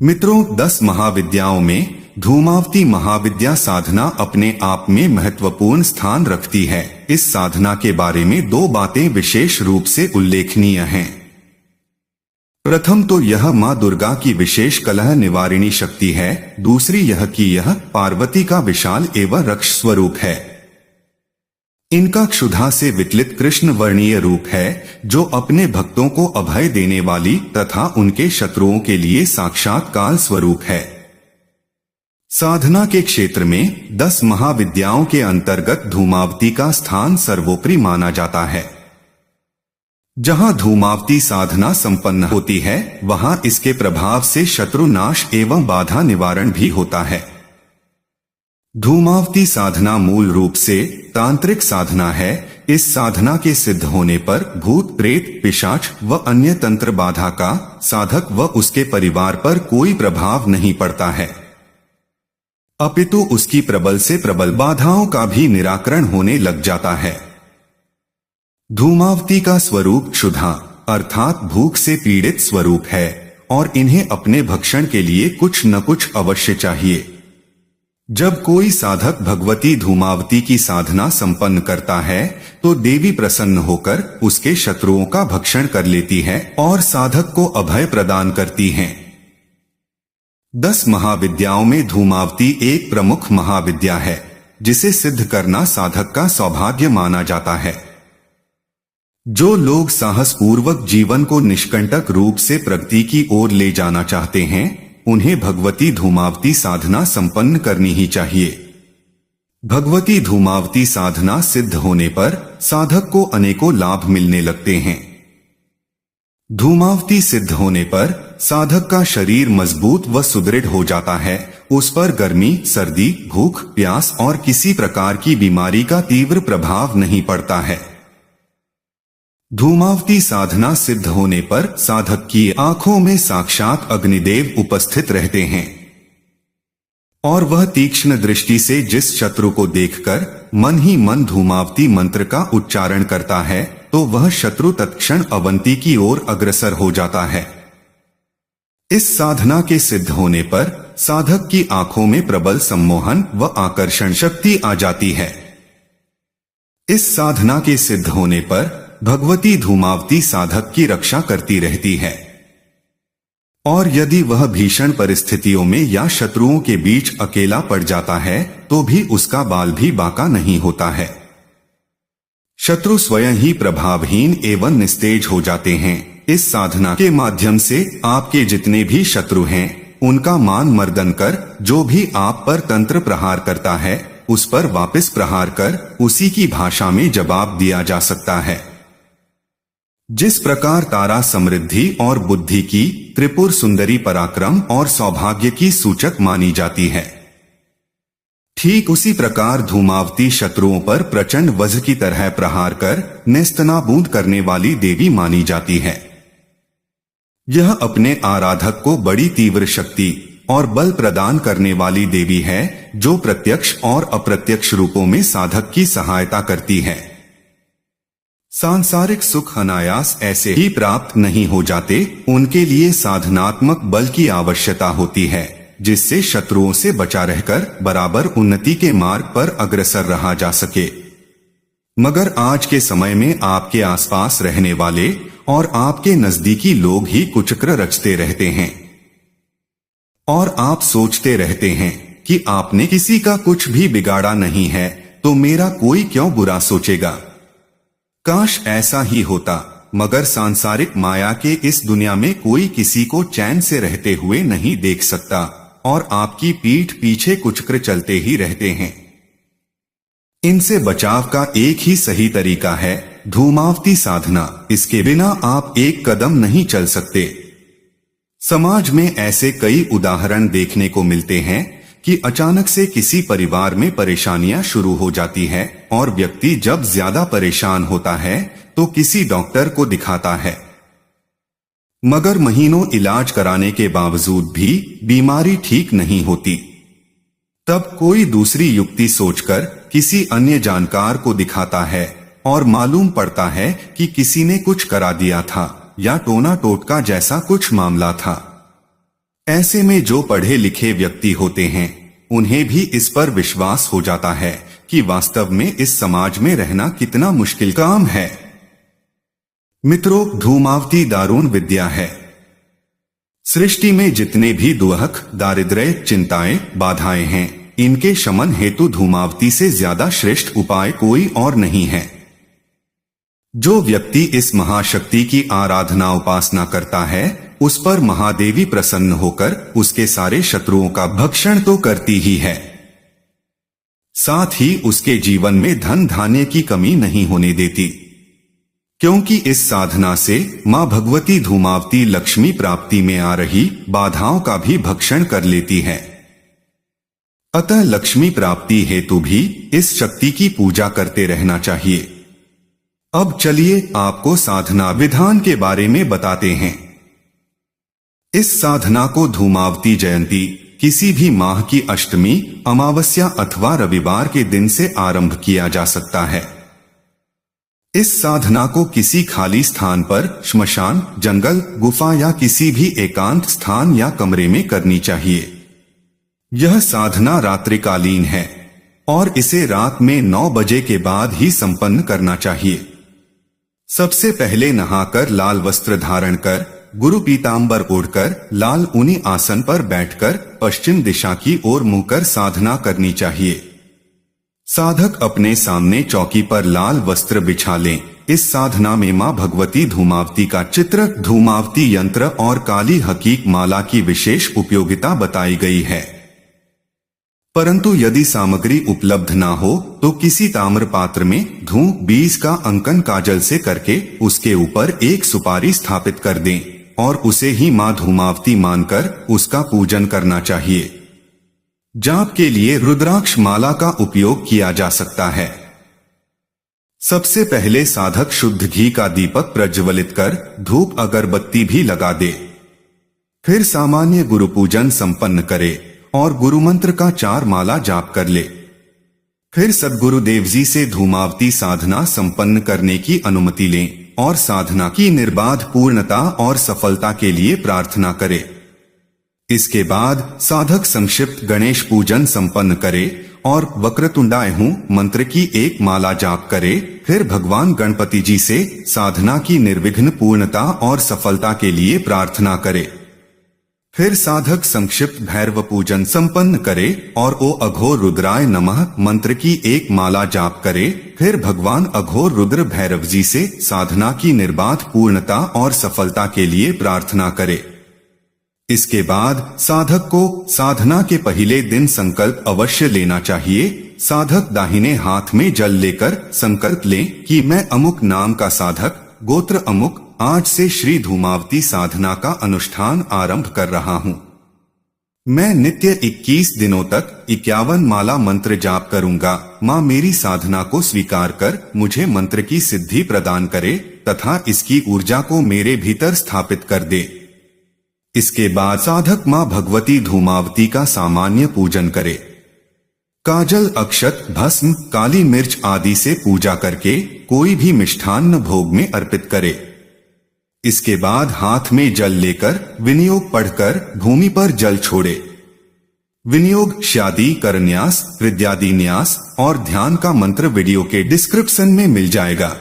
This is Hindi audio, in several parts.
मित्रों, 10 महाविद्याओं में धूमावती महाविद्या साधना अपने आप में महत्वपूर्ण स्थान रखती है। इस साधना के बारे में 2 बातें विशेष रूप से उल्लेखनीय हैं। प्रथम तो यह माँ दुर्गा की विशेष कलह निवारिणी शक्ति है। दूसरी यह कि यह पार्वती का विशाल एवं रक्ष स्वरूप है। इनका क्षुधा से विचलित कृष्ण वर्णीय रूप है, जो अपने भक्तों को अभय देने वाली तथा उनके शत्रुओं के लिए साक्षात काल स्वरूप है। साधना के क्षेत्र में 10 महाविद्याओं के अंतर्गत धूमावती का स्थान सर्वोपरि माना जाता है। जहां धूमावती साधना संपन्न होती है, वहां इसके प्रभाव से शत्रुनाश एवं बाधा निवारण भी होता है। धूमावती साधना मूल रूप से तांत्रिक साधना है। इस साधना के सिद्ध होने पर भूत प्रेत पिशाच व अन्य तंत्र बाधा का साधक व उसके परिवार पर कोई प्रभाव नहीं पड़ता है, अपितु उसकी प्रबल से प्रबल बाधाओं का भी निराकरण होने लग जाता है। धूमावती का स्वरूप क्षुधा अर्थात भूख से पीड़ित स्वरूप है और इन्हें अपने भक्षण के लिए कुछ न कुछ अवश्य चाहिए। जब कोई साधक भगवती धूमावती की साधना संपन्न करता है, तो देवी प्रसन्न होकर उसके शत्रुओं का भक्षण कर लेती है और साधक को अभय प्रदान करती हैं। 10 महाविद्याओं में धूमावती एक प्रमुख महाविद्या है, जिसे सिद्ध करना साधक का सौभाग्य माना जाता है। जो लोग साहसपूर्वक जीवन को निष्कंटक रूप से प्रगति की ओर ले जाना चाहते हैं, उन्हें भगवती धूमावती साधना संपन्न करनी ही चाहिए। भगवती धूमावती साधना सिद्ध होने पर साधक को अनेकों लाभ मिलने लगते हैं। धूमावती सिद्ध होने पर साधक का शरीर मजबूत व सुदृढ़ हो जाता है। उस पर गर्मी, सर्दी, भूख, प्यास और किसी प्रकार की बीमारी का तीव्र प्रभाव नहीं पड़ता है। धूमावती साधना सिद्ध होने पर साधक की आंखों में साक्षात अग्निदेव उपस्थित रहते हैं और वह तीक्ष्ण दृष्टि से जिस शत्रु को देखकर मन ही मन धूमावती मंत्र का उच्चारण करता है, तो वह शत्रु तत्क्षण अवंती की ओर अग्रसर हो जाता है। इस साधना के सिद्ध होने पर साधक की आंखों में प्रबल सम्मोहन व आकर्षण शक्ति आ जाती है। इस साधना के सिद्ध होने पर भगवती धूमावती साधक की रक्षा करती रहती है और यदि वह भीषण परिस्थितियों में या शत्रुओं के बीच अकेला पड़ जाता है, तो भी उसका बाल भी बांका नहीं होता है। शत्रु स्वयं ही प्रभावहीन एवं निस्तेज हो जाते हैं। इस साधना के माध्यम से आपके जितने भी शत्रु हैं, उनका मान मर्दन कर जो भी आप पर तंत्र प्रहार करता है, उस पर वापस प्रहार कर उसी की भाषा में जवाब दिया जा सकता है। जिस प्रकार तारा समृद्धि और बुद्धि की, त्रिपुर सुंदरी पराक्रम और सौभाग्य की सूचक मानी जाती है, ठीक उसी प्रकार धूमावती शत्रुओं पर प्रचंड वज्र की तरह प्रहार कर नेस्तनाबूद करने वाली देवी मानी जाती है। यह अपने आराधक को बड़ी तीव्र शक्ति और बल प्रदान करने वाली देवी है, जो प्रत्यक्ष और अप्रत्यक्ष रूपों में साधक की सहायता करती है। सांसारिक सुख अनायास ऐसे ही प्राप्त नहीं हो जाते, उनके लिए साधनात्मक बल की आवश्यकता होती है, जिससे शत्रुओं से बचा रहकर बराबर उन्नति के मार्ग पर अग्रसर रहा जा सके। मगर आज के समय में आपके आसपास रहने वाले और आपके नजदीकी लोग ही कुचक्र रचते रहते हैं और आप सोचते रहते हैं कि आपने किसी का कुछ भी बिगाड़ा नहीं है, तो मेरा कोई क्यों बुरा सोचेगा। काश ऐसा ही होता, मगर सांसारिक माया के इस दुनिया में कोई किसी को चैन से रहते हुए नहीं देख सकता और आपकी पीठ पीछे कुचक्र चलते ही रहते हैं। इनसे बचाव का एक ही सही तरीका है, धूमावती साधना। इसके बिना आप एक कदम नहीं चल सकते। समाज में ऐसे कई उदाहरण देखने को मिलते हैं कि अचानक से किसी परिवार में परेशानियां शुरू हो जाती है और व्यक्ति जब ज्यादा परेशान होता है, तो किसी डॉक्टर को दिखाता है, मगर महीनों इलाज कराने के बावजूद भी बीमारी ठीक नहीं होती। तब कोई दूसरी युक्ति सोचकर किसी अन्य जानकार को दिखाता है और मालूम पड़ता है कि किसी ने कुछ करा दिया था या टोना टोटका जैसा कुछ मामला था। ऐसे में जो पढ़े लिखे व्यक्ति होते हैं उन्हें भी इस पर विश्वास हो जाता है कि वास्तव में इस समाज में रहना कितना मुश्किल काम है। मित्रों, धूमावती दारुण विद्या है। सृष्टि में जितने भी दुख, दारिद्र्य, चिंताएं, बाधाएं हैं, इनके शमन हेतु धूमावती से ज्यादा श्रेष्ठ उपाय कोई और नहीं है। जो व्यक्ति इस महाशक्ति की आराधना उपासना करता है उस पर महादेवी प्रसन्न होकर उसके सारे शत्रुओं का भक्षण तो करती ही है, साथ ही उसके जीवन में धन धान्य की कमी नहीं होने देती, क्योंकि इस साधना से मां भगवती धूमावती लक्ष्मी प्राप्ति में आ रही बाधाओं का भी भक्षण कर लेती है। अतः लक्ष्मी प्राप्ति हेतु भी इस शक्ति की पूजा करते रहना चाहिए। अब चलिए आपको साधना विधान के बारे में बताते हैं। इस साधना को धूमावती जयंती, किसी भी माह की अष्टमी, अमावस्या अथवा रविवार के दिन से आरंभ किया जा सकता है। इस साधना को किसी खाली स्थान पर, श्मशान, जंगल, गुफा या किसी भी एकांत स्थान या कमरे में करनी चाहिए। यह साधना रात्रिकालीन है और इसे रात में 9 बजे के बाद ही संपन्न करना चाहिए। सबसे पहले नहाकर लाल वस्त्र धारण कर, गुरु पीतांबर ओढ़कर, लाल ऊनी आसन पर बैठकर पश्चिम दिशा की ओर मुंह कर साधना करनी चाहिए। साधक अपने सामने चौकी पर लाल वस्त्र बिछा लें। इस साधना में मां भगवती धूमावती का चित्र, धूमावती यंत्र और काली हकीक माला की विशेष उपयोगिता बताई गई है। परंतु यदि सामग्री उपलब्ध ना हो तो किसी ताम्र पात्र में धूम 20 का अंकन काजल से करके उसके ऊपर एक सुपारी स्थापित कर दें और उसे ही मां धूमावती मानकर उसका पूजन करना चाहिए। जाप के लिए रुद्राक्ष माला का उपयोग किया जा सकता है। सबसे पहले साधक शुद्ध घी का दीपक प्रज्वलित कर धूप अगरबत्ती भी लगा दे। फिर सामान्य गुरु पूजन संपन्न करे और गुरु मंत्र का 4 माला जाप कर ले। फिर सद्गुरुदेव जी से धूमावती साधना संपन्न करने की अनुमति लें और साधना की निर्बाध पूर्णता और सफलता के लिए प्रार्थना करे। इसके बाद साधक संक्षिप्त गणेश पूजन संपन्न करे और वक्रतुंडाय हूं मंत्र की 1 माला जाप करे। फिर भगवान गणपति जी से साधना की निर्विघ्न पूर्णता और सफलता के लिए प्रार्थना करे। फिर साधक संक्षिप्त भैरव पूजन संपन्न करे और ओ अघोर रुद्राय नमः मंत्र की 1 माला जाप करे। फिर भगवान अघोर रुद्र भैरव जी से साधना की निर्बाध पूर्णता और सफलता के लिए प्रार्थना करे। इसके बाद साधक को साधना के पहले दिन संकल्प अवश्य लेना चाहिए। साधक दाहिने हाथ में जल लेकर संकल्प ले कि मैं अमुक नाम का साधक, गोत्र अमुक, आज से श्री धूमावती साधना का अनुष्ठान आरंभ कर रहा हूँ। मैं नित्य 21 दिनों तक 51 माला मंत्र जाप करूंगा। माँ मेरी साधना को स्वीकार कर मुझे मंत्र की सिद्धि प्रदान करे तथा इसकी ऊर्जा को मेरे भीतर स्थापित कर दे। इसके बाद साधक माँ भगवती धूमावती का सामान्य पूजन करे। काजल, अक्षत, भस्म, काली मिर्च आदि से पूजा करके कोई भी मिष्ठान्न भोग में अर्पित करे। इसके बाद हाथ में जल लेकर विनियोग पढ़कर भूमि पर जल छोड़े। विनियोग, शादी, करन्यास, हृदयादि न्यास और ध्यान का मंत्र वीडियो के डिस्क्रिप्शन में मिल जाएगा।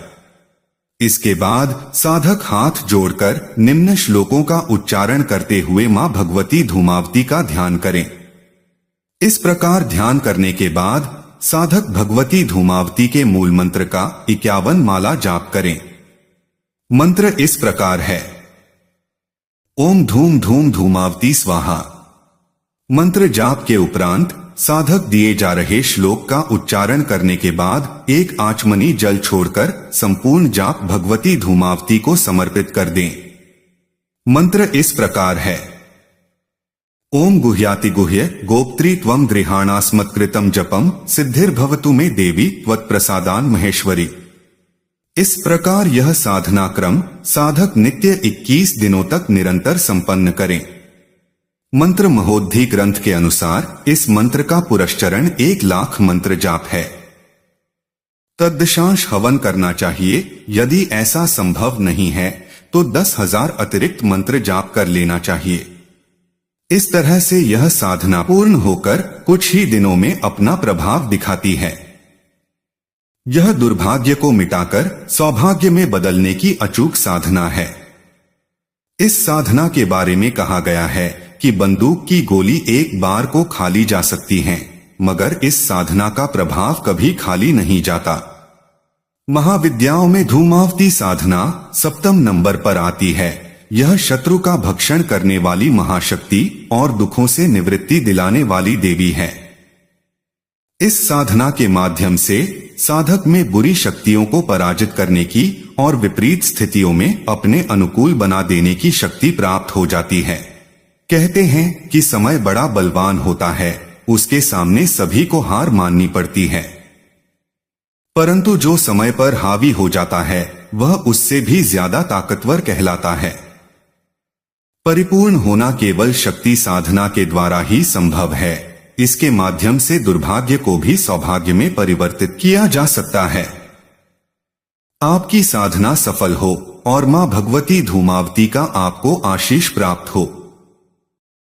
इसके बाद साधक हाथ जोड़कर निम्न श्लोकों का उच्चारण करते हुए मां भगवती धूमावती का ध्यान करें। इस प्रकार ध्यान करने के बाद साधक भगवती धूमावती के मूल मंत्र का 51 माला जाप करें। मंत्र इस प्रकार है: ओम धूम धूम धूमावती स्वाहा। मंत्र जाप के उपरांत साधक दिए जा रहे श्लोक का उच्चारण करने के बाद एक आचमनी जल छोड़कर संपूर्ण जाप भगवती धूमावती को समर्पित कर दें। मंत्र इस प्रकार है: ओम गुह्याति गुह्य गोप्त्री त्वं गृहाणास्मत्कृतं जपम सिद्धिर्भवतु मे देवी त्वत्प्रसादान महेश्वरी। इस प्रकार यह साधना क्रम साधक नित्य 21 दिनों तक निरंतर संपन्न करें। मंत्र महोद्धि ग्रंथ के अनुसार इस मंत्र का पुरश्चरण 1 लाख मंत्र जाप है। तदशांश हवन करना चाहिए। यदि ऐसा संभव नहीं है तो 10,000 अतिरिक्त मंत्र जाप कर लेना चाहिए। इस तरह से यह साधना पूर्ण होकर कुछ ही दिनों में अपना प्रभाव दिखाती है। यह दुर्भाग्य को मिटाकर सौभाग्य में बदलने की अचूक साधना है। इस साधना के बारे में कहा गया है कि बंदूक की गोली एक बार को खाली जा सकती है, मगर इस साधना का प्रभाव कभी खाली नहीं जाता। महाविद्याओं में धूमावती साधना 7वें नंबर पर आती है। यह शत्रु का भक्षण करने वाली महाशक्ति और दुखों से निवृत्ति दिलाने वाली देवी है। इस साधना के माध्यम से साधक में बुरी शक्तियों को पराजित करने की और विपरीत स्थितियों में अपने अनुकूल बना देने की शक्ति प्राप्त हो जाती है। कहते हैं कि समय बड़ा बलवान होता है, उसके सामने सभी को हार माननी पड़ती है, परंतु जो समय पर हावी हो जाता है वह उससे भी ज्यादा ताकतवर कहलाता है। परिपूर्ण होना केवल शक्ति साधना के द्वारा ही संभव है। इसके माध्यम से दुर्भाग्य को भी सौभाग्य में परिवर्तित किया जा सकता है। आपकी साधना सफल हो और मां भगवती धूमावती का आपको आशीष प्राप्त हो।